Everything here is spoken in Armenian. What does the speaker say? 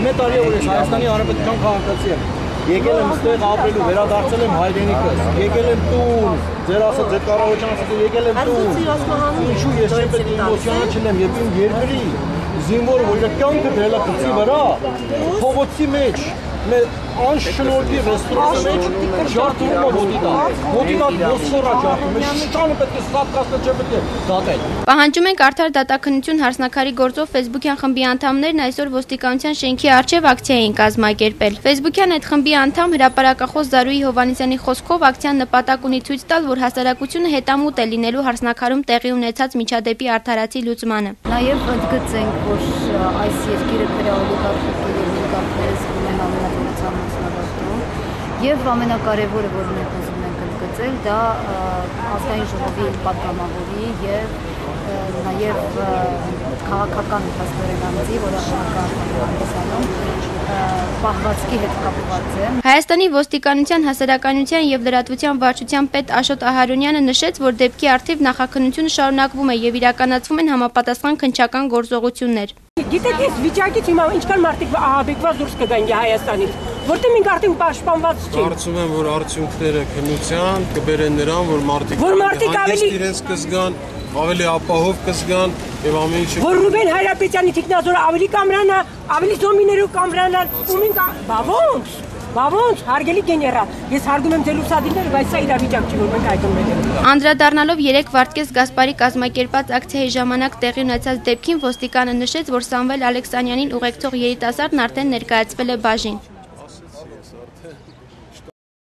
Մեդալի որ ես Հայաստանի Հանրապետության քաղաքացի եմ։ Եկել եմ ստեղ ապրելու, վերադարձել եմ հայրենիքս, եկել եմ տուն, ձեր ասած ձեր կառավարության ասած եկել եմ տուն։ Ինչու ես չեմ պետք էմոցիոնալ չլինեմ, եւ իմ երկրի զինվորը որ իր կյանքը դրել է քծի վրա, փողոցի մեջ անշնորհի ռեստորանի մեջ ջարդում ոտի տակ ոսկորա ջարդում, շտանը պետք է սատկացնել չպետք է դատել։ Պահանջում ենք արդար դատաքննություն հարսնաքարի գործով ֆեյսբուքյան խմբի անդամներն այսօր ոստիկանության շենքի առջև ակցիա էին կազմակերպել։ Ֆեյսբուքյան այդ խմբի անդամ հրապարակախոս Զարուհի Հովհաննիսյանի խոսքով ակցիան նպատակ ունի ցույց տալ, որ հասարակությունը հետամուտ է լինելու հարսնաքարում տեղի ունեցած միջադեպի արդարացի լուծմանը։ Նաև ընդգծենք, որ այս երկիրը քրեոլիգարխների զգում են ամենաթողության մասնագետում եւ ամենակարևորը, որ մենք ուզում ենք ընդգծել, դա ազգային ժողովի պատգամավորի եւ նաև քաղաքական հասարակական անձի, որը հանդիսանում պահվածքի հետ կապված է։ Հայաստանի ոստիկանության հասարակայնության եւ լրատվության վարչության պետ Աշոտ Ահարոնյանը նշեց, որ դեպքի առթիվ նախաքննությունը շարունակվում է եւ իրականացվում են համապատասխան քննչական գործողություններ։ Գիտեք, այս վիճակից հիմա ինչքան մարդիկ ահաբեկված դուրս կգան Հայաստանից, որտեղ մենք արդեն պաշտպանված չենք։ Կարծում եմ, որ արդյունքները քննության կբերեն նրան, որ մարդիկ ավելի իրենց կզգան, ավելի ապահով կզգան եւ ամեն ինչը։ Որ Ռուբեն Հայրապետյանի թիկնազորը ավելի կամրանա, ավելի զոմիներով կամրանա, ու մենք բավոնց, հարգելի գեներալ, ես հարգում եմ ձեր ուսադիրները, բայց սա իրավիճակ չի, որ մենք այդքան ենք։ Անդրադառնալով 3 Վարդգես Գասպարի կազմակերպած ակցիայի ժամանակ տեղի ունեցած դեպքին ոստիկանը նշեց, որ Սամվել Ալեքսանյանին ուղեկցող երիտասարդն արդեն ներկայացվել է բաժին։